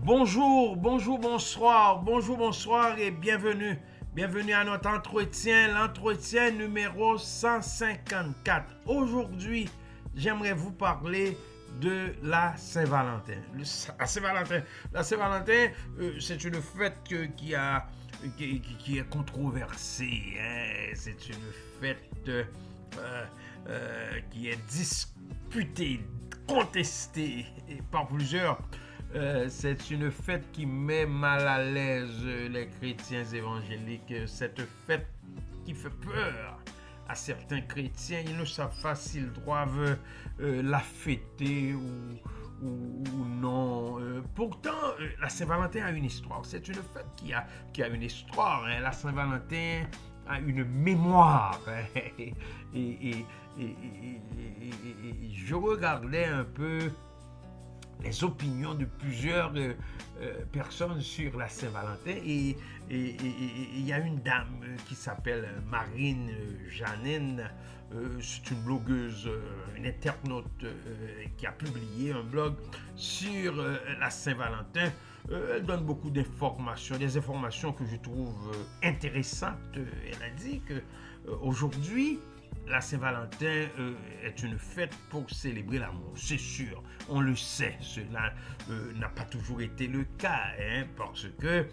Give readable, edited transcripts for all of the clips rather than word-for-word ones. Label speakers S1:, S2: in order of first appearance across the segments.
S1: Bonjour et bienvenue. Bienvenue à notre l'entretien numéro 154. Aujourd'hui, j'aimerais vous parler de la Saint-Valentin. La Saint-Valentin, c'est une fête qui est controversée. C'est une fête qui est disputée, contestée par plusieurs. C'est une fête qui met mal à l'aise les chrétiens évangéliques. Cette fête qui fait peur à certains chrétiens. Ils ne savent pas s'ils doivent la fêter ou non. Pourtant, la Saint-Valentin a une histoire. C'est une fête qui a une histoire. La Saint-Valentin a une mémoire. Et je regardais un peu les opinions de plusieurs personnes sur la Saint-Valentin et il y a une dame qui s'appelle Marine Janine, c'est une blogueuse, une internaute qui a publié un blog sur la Saint-Valentin. Elle donne beaucoup d'informations, des informations que je trouve intéressantes. Elle a dit que aujourd'hui, la Saint-Valentin est une fête pour célébrer l'amour, c'est sûr, on le sait, cela n'a pas toujours été le cas, parce que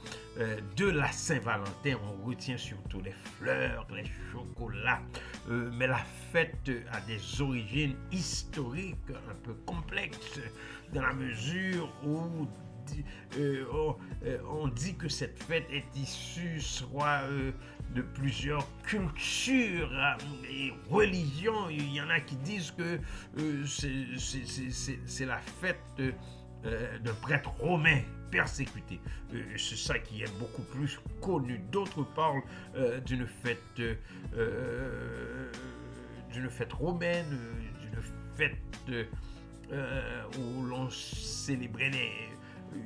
S1: de la Saint-Valentin, on retient surtout les fleurs, les chocolats, mais la fête a des origines historiques un peu complexes, dans la mesure où on dit que cette fête est issue soit de plusieurs cultures et religions. Il y en a qui disent que c'est la fête d'un prêtre romain persécuté. C'est ça qui est beaucoup plus connu. D'autres parlent d'une fête romaine, d'une fête où l'on célébrait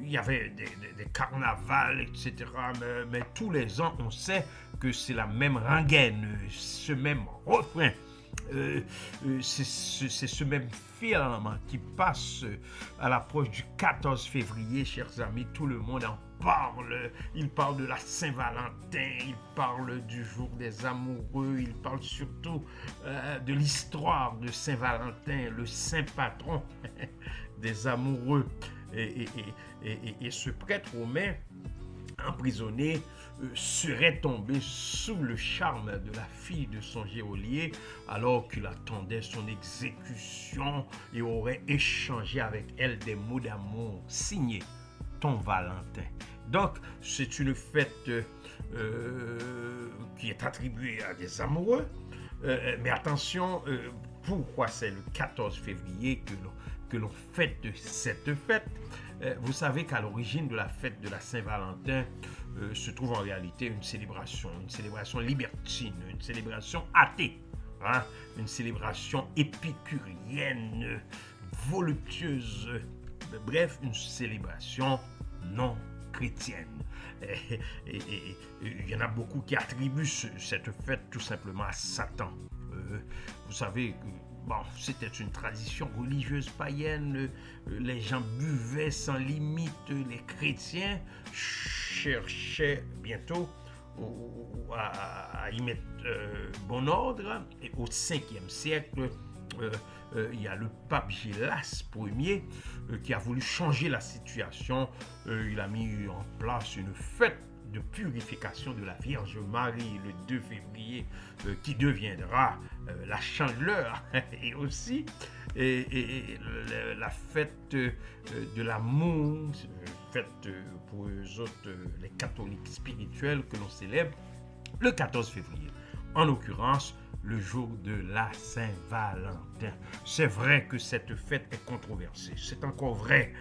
S1: il y avait des carnavals, etc. Mais tous les ans, on sait que c'est la même rengaine, ce même refrain. C'est ce même film qui passe à l'approche du 14 février, chers amis. Tout le monde en parle. Il parle de la Saint-Valentin, il parle du jour des amoureux, il parle surtout de l'histoire de Saint-Valentin, le saint patron des amoureux. Et ce prêtre romain emprisonné serait tombé sous le charme de la fille de son geôlier alors qu'il attendait son exécution et aurait échangé avec elle des mots d'amour signés ton Valentin. Donc, c'est une fête qui est attribuée à des amoureux. Mais attention, pourquoi c'est le 14 février que l'on fête cette fête? Vous savez qu'à l'origine de la fête de la Saint-Valentin se trouve en réalité une célébration libertine, une célébration athée, une célébration épicurienne, voluptueuse, bref, une célébration non chrétienne. Et il y en a beaucoup qui attribuent cette fête tout simplement à Satan. Vous savez que c'était une tradition religieuse païenne, les gens buvaient sans limite, les chrétiens cherchaient bientôt à y mettre bon ordre. Et au 5e siècle, il y a le pape Gélas Ier qui a voulu changer la situation. Il a mis en place une fête de purification de la Vierge Marie le 2 février qui deviendra la Chandeleur et aussi la fête de l'amour, fête pour eux autres, les catholiques spirituels que l'on célèbre le 14 février. En l'occurrence, le jour de la Saint-Valentin. C'est vrai que cette fête est controversée. C'est encore vrai.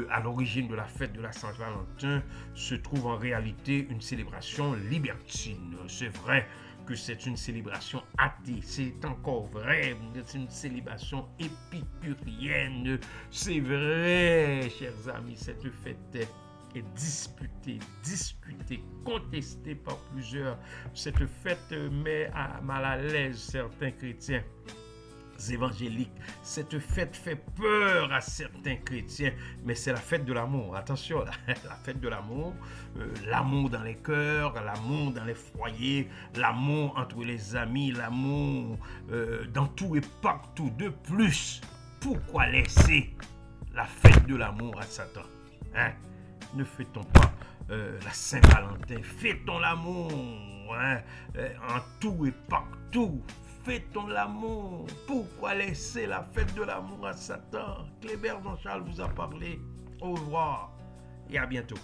S1: À l'origine de la fête de la Saint-Valentin se trouve en réalité une célébration libertine. C'est vrai que c'est une célébration athée. C'est encore vrai. C'est une célébration épicurienne. C'est vrai, chers amis, cette fête est disputée, discutée, contestée par plusieurs. Cette fête met mal à l'aise certains chrétiens. évangéliques. Cette fête fait peur à certains chrétiens, mais c'est la fête de l'amour. Attention, la fête de l'amour, l'amour dans les cœurs, l'amour dans les foyers, l'amour entre les amis, l'amour dans tout et partout. De plus, pourquoi laisser la fête de l'amour à Satan? Hein? Ne fêtons pas la Saint-Valentin, fêtons l'amour, hein, en tout et partout. Fêtons l'amour. Pourquoi laisser la fête de l'amour à Satan? Clébert Jean-Charles vous a parlé. Au revoir et à bientôt.